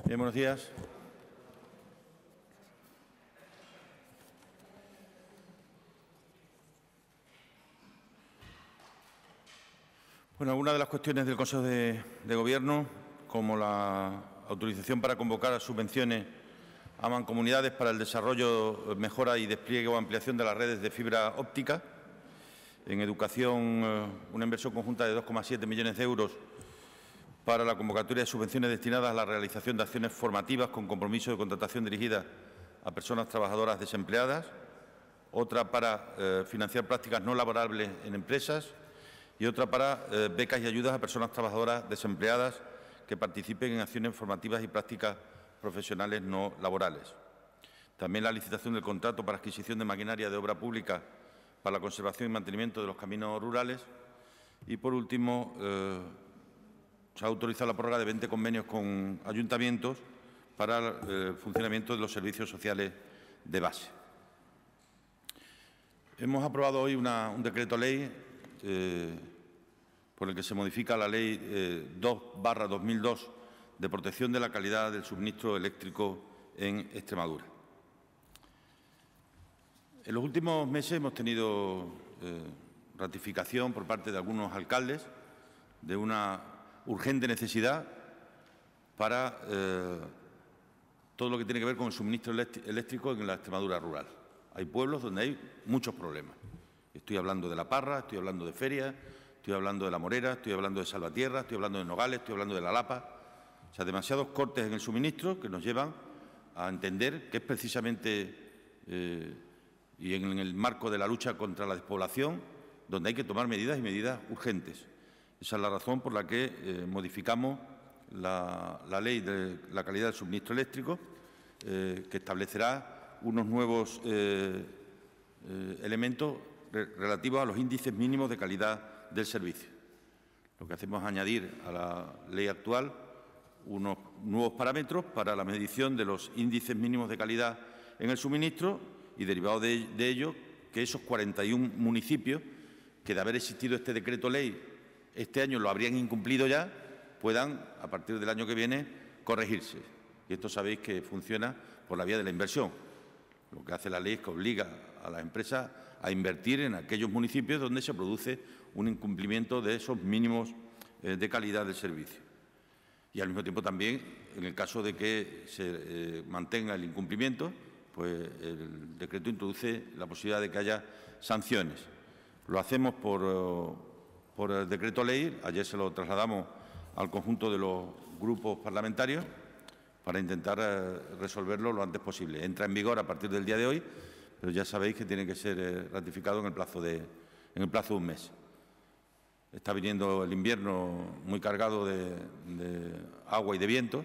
Bien, buenos días. Bueno, algunas de las cuestiones del Consejo de Gobierno, como la autorización para convocar a subvenciones a mancomunidades para el desarrollo, mejora y despliegue o ampliación de las redes de fibra óptica. En educación, una inversión conjunta de 2,7 millones de euros para la convocatoria de subvenciones destinadas a la realización de acciones formativas con compromiso de contratación dirigida a personas trabajadoras desempleadas. Otra para financiar prácticas no laborables en empresas y otra para becas y ayudas a personas trabajadoras desempleadas que participen en acciones formativas y prácticas profesionales no laborales. También la licitación del contrato para adquisición de maquinaria de obra pública para la conservación y mantenimiento de los caminos rurales. Y, por último, se ha autorizado la prórroga de 20 convenios con ayuntamientos para el funcionamiento de los servicios sociales de base. Hemos aprobado hoy un decreto-ley por el que se modifica la Ley 2/2002 de protección de la calidad del suministro eléctrico en Extremadura. En los últimos meses hemos tenido ratificación por parte de algunos alcaldes de una urgente necesidad para todo lo que tiene que ver con el suministro eléctrico en la Extremadura rural. Hay pueblos donde hay muchos problemas. Estoy hablando de La Parra, estoy hablando de Feria, estoy hablando de La Morera, estoy hablando de Salvatierra, estoy hablando de Nogales, estoy hablando de La Lapa. O sea, demasiados cortes en el suministro que nos llevan a entender que es precisamente y en el marco de la lucha contra la despoblación donde hay que tomar medidas y medidas urgentes. Esa es la razón por la que modificamos la Ley de la calidad del suministro eléctrico, que establecerá unos nuevos elementos relativos a los índices mínimos de calidad del servicio. Lo que hacemos es añadir a la ley actual unos nuevos parámetros para la medición de los índices mínimos de calidad en el suministro y, derivado de ello, que esos 41 municipios que, de haber existido este decreto-ley, este año lo habrían incumplido ya, puedan, a partir del año que viene, corregirse. Y esto sabéis que funciona por la vía de la inversión. Lo que hace la ley es que obliga a las empresas a invertir en aquellos municipios donde se produce un incumplimiento de esos mínimos de calidad del servicio. Y, al mismo tiempo, también, en el caso de que se mantenga el incumplimiento, pues el decreto introduce la posibilidad de que haya sanciones. Lo hacemos por el decreto-ley. Ayer se lo trasladamos al conjunto de los grupos parlamentarios para intentar resolverlo lo antes posible. Entra en vigor a partir del día de hoy, pero ya sabéis que tiene que ser ratificado en el plazo de un mes. Está viniendo el invierno muy cargado de agua y de viento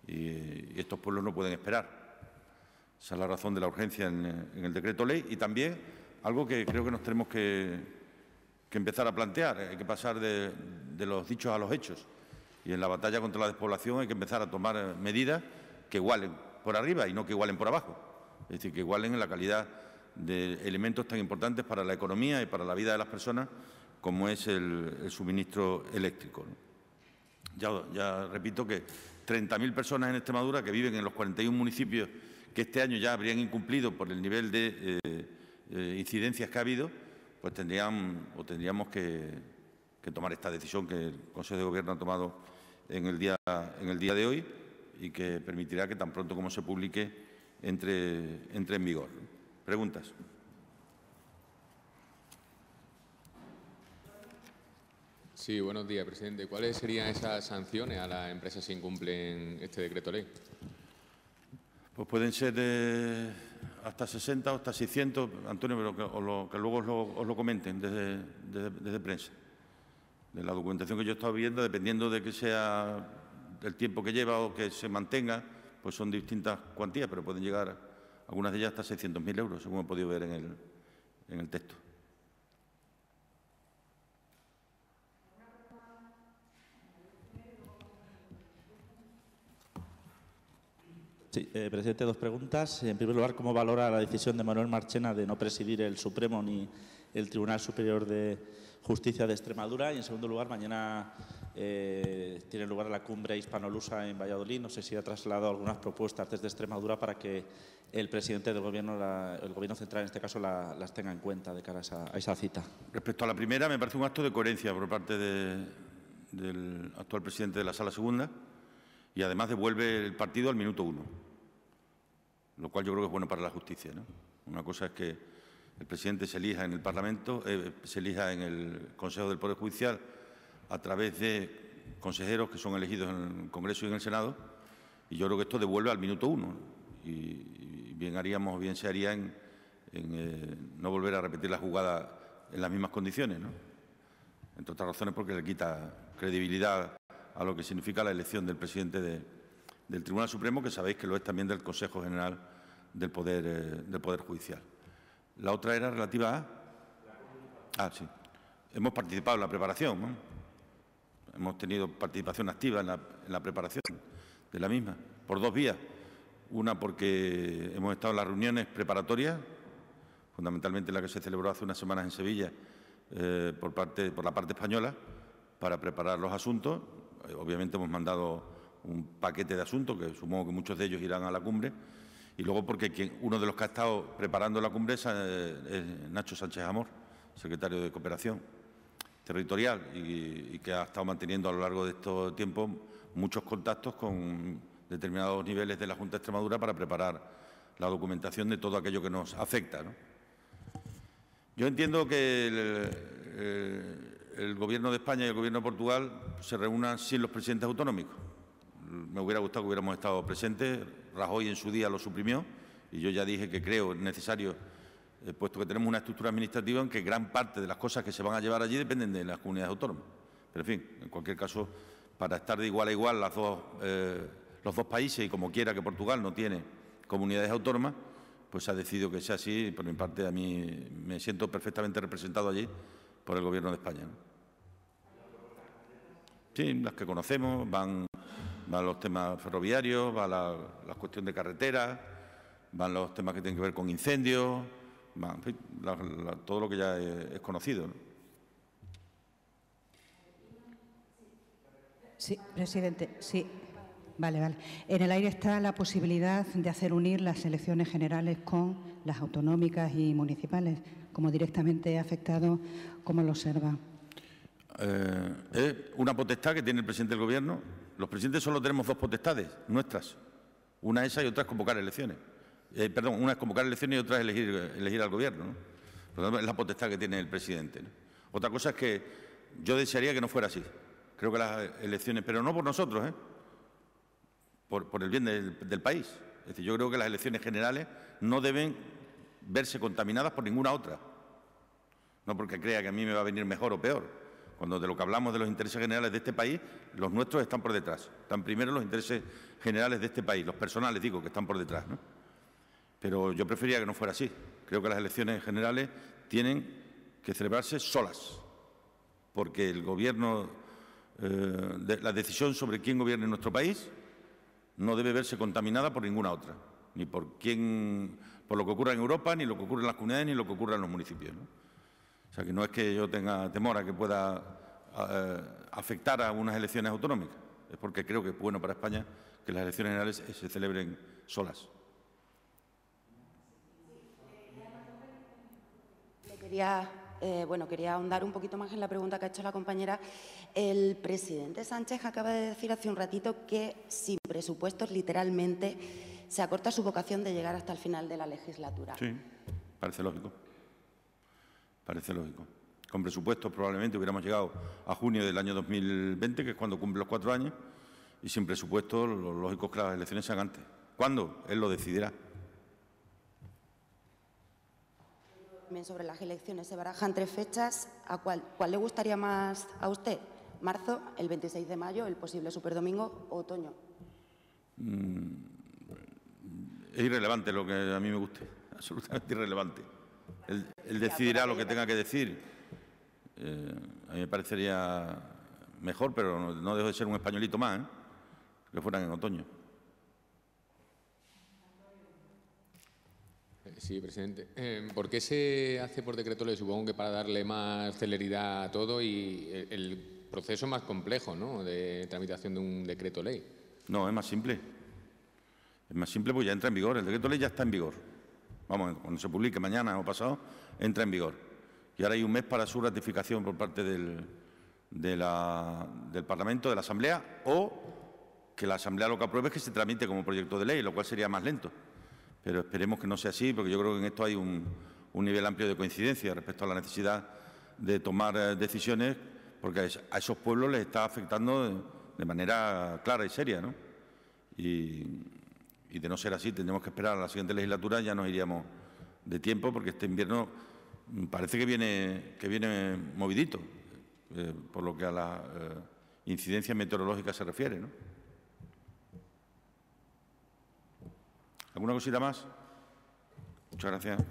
y estos pueblos no pueden esperar. Esa es la razón de la urgencia en el decreto-ley y también algo que creo que nos tenemos que empezar a plantear. Hay que pasar de los dichos a los hechos. Y en la batalla contra la despoblación hay que empezar a tomar medidas que igualen por arriba y no que igualen por abajo. Es decir, que igualen en la calidad de elementos tan importantes para la economía y para la vida de las personas como es el suministro eléctrico, ¿no? Ya repito que 30.000 personas en Extremadura que viven en los 41 municipios que este año ya habrían incumplido por el nivel de incidencias que ha habido, pues tendríamos que tomar esta decisión que el Consejo de Gobierno ha tomado en el día de hoy y que permitirá que tan pronto como se publique entre en vigor. ¿Preguntas? Sí, buenos días, presidente. ¿Cuáles serían esas sanciones a las empresas si incumplen este decreto-ley? Pues pueden ser hasta 60 o hasta 600, Antonio, pero que luego os lo comenten desde prensa. De la documentación que yo he estado viendo, dependiendo de que sea el tiempo que lleva o que se mantenga, pues son distintas cuantías, pero pueden llegar algunas de ellas hasta 600.000 euros, según he podido ver en el texto. Sí, presidente, dos preguntas. En primer lugar, ¿cómo valora la decisión de Manuel Marchena de no presidir el Supremo ni el Tribunal Superior de Justicia de Extremadura? Y, en segundo lugar, mañana tiene lugar la cumbre hispanolusa en Valladolid. No sé si ha trasladado algunas propuestas desde Extremadura para que el presidente del Gobierno, el Gobierno central en este caso, las tenga en cuenta de cara a esa cita. Respecto a la primera, me parece un acto de coherencia por parte del actual presidente de la Sala Segunda y además devuelve el partido al minuto 1, lo cual yo creo que es bueno para la justicia, ¿no? Una cosa es que el presidente se elija en el Parlamento, se elija en el Consejo del Poder Judicial a través de consejeros que son elegidos en el Congreso y en el Senado, y yo creo que esto devuelve al minuto 1. Y bien haríamos, bien se haría en no volver a repetir la jugada en las mismas condiciones, ¿no? Entre otras razones porque le quita credibilidad a lo que significa la elección del presidente del Tribunal Supremo, que sabéis que lo es también del Consejo General del Poder Judicial. La otra era relativa a... sí. Hemos participado en la preparación, ¿no? Hemos tenido participación activa en la preparación de la misma, por dos vías. Una, porque hemos estado en las reuniones preparatorias, fundamentalmente la que se celebró hace unas semanas en Sevilla, por la parte española, para preparar los asuntos. Obviamente hemos mandado un paquete de asuntos, que supongo que muchos de ellos irán a la cumbre, y luego porque uno de los que ha estado preparando la cumbre es Nacho Sánchez Amor, secretario de Cooperación Territorial, y que ha estado manteniendo a lo largo de estos tiempos muchos contactos con determinados niveles de la Junta de Extremadura para preparar la documentación de todo aquello que nos afecta, ¿no? Yo entiendo que el Gobierno de España y el Gobierno de Portugal se reúnan sin los presidentes autonómicos. Me hubiera gustado que hubiéramos estado presentes. Rajoy en su día lo suprimió y yo ya dije que creo necesario, puesto que tenemos una estructura administrativa en que gran parte de las cosas que se van a llevar allí dependen de las comunidades autónomas. Pero, en fin, en cualquier caso, para estar de igual a igual los dos países, y como quiera que Portugal no tiene comunidades autónomas, pues se ha decidido que sea así. Por mi parte, a mí me siento perfectamente representado allí por el Gobierno de España, ¿no? Sí, las que conocemos, van los temas ferroviarios, va la cuestión de carreteras, van los temas que tienen que ver con incendios, en fin, todo lo que ya es conocido, ¿no? Sí, presidente, sí. Vale. En el aire está la posibilidad de hacer unir las elecciones generales con las autonómicas y municipales, como directamente afectado, ¿cómo lo observa? Es una potestad que tiene el presidente del Gobierno. Los presidentes solo tenemos dos potestades nuestras. Una es esa y otra es convocar elecciones. Una es convocar elecciones y otra es elegir al Gobierno, ¿no? Por lo tanto, es la potestad que tiene el presidente, ¿no? Otra cosa es que yo desearía que no fuera así. Creo que las elecciones, pero no por nosotros, por el bien del país. Es decir, yo creo que las elecciones generales no deben verse contaminadas por ninguna otra. No porque crea que a mí me va a venir mejor o peor. Cuando de lo que hablamos de los intereses generales de este país, los nuestros están por detrás. Están primero los intereses generales de este país, los personales, digo, que están por detrás, ¿no? Pero yo prefería que no fuera así. Creo que las elecciones generales tienen que celebrarse solas, porque el Gobierno, la decisión sobre quién gobierne nuestro país no debe verse contaminada por ninguna otra, ni por lo que ocurra en Europa, ni lo que ocurre en las comunidades, ni lo que ocurra en los municipios, ¿no? O sea, que no es que yo tenga temor a que pueda afectar a unas elecciones autonómicas, es porque creo que es bueno para España que las elecciones generales se celebren solas. Quería ahondar un poquito más en la pregunta que ha hecho la compañera. El presidente Sánchez acaba de decir hace un ratito que sin presupuestos, literalmente, se acorta su vocación de llegar hasta el final de la legislatura. Sí, parece lógico. Parece lógico. Con presupuestos probablemente hubiéramos llegado a junio del año 2020, que es cuando cumple los 4 años, y sin presupuestos lo lógico es que las elecciones sean antes. ¿Cuándo? Él lo decidirá. También sobre las elecciones se barajan 3 fechas. ¿Cuál le gustaría más a usted? ¿Marzo, el 26 de mayo, el posible superdomingo o otoño? Es irrelevante lo que a mí me guste, absolutamente irrelevante. Él decidirá lo que tenga que decir. A mí me parecería mejor, pero no dejo de ser un españolito más, que fueran en otoño. Sí, presidente. ¿Por qué se hace por decreto ley? Supongo que para darle más celeridad a todo y el proceso más complejo, ¿no?, de tramitación de un decreto ley. No, es más simple. Es más simple porque ya entra en vigor. El decreto ley ya está en vigor. Vamos, cuando se publique mañana o pasado, entra en vigor. Y ahora hay un mes para su ratificación por parte del Parlamento, de la Asamblea, o que la Asamblea lo que apruebe es que se tramite como proyecto de ley, lo cual sería más lento. Pero esperemos que no sea así, porque yo creo que en esto hay un nivel amplio de coincidencia respecto a la necesidad de tomar decisiones, porque a esos pueblos les está afectando de manera clara y seria, ¿no? Y de no ser así, tendremos que esperar a la siguiente legislatura, ya nos iríamos de tiempo, porque este invierno parece que viene movidito, por lo que a la incidencia meteorológica se refiere, ¿no? ¿Alguna cosita más? Muchas gracias.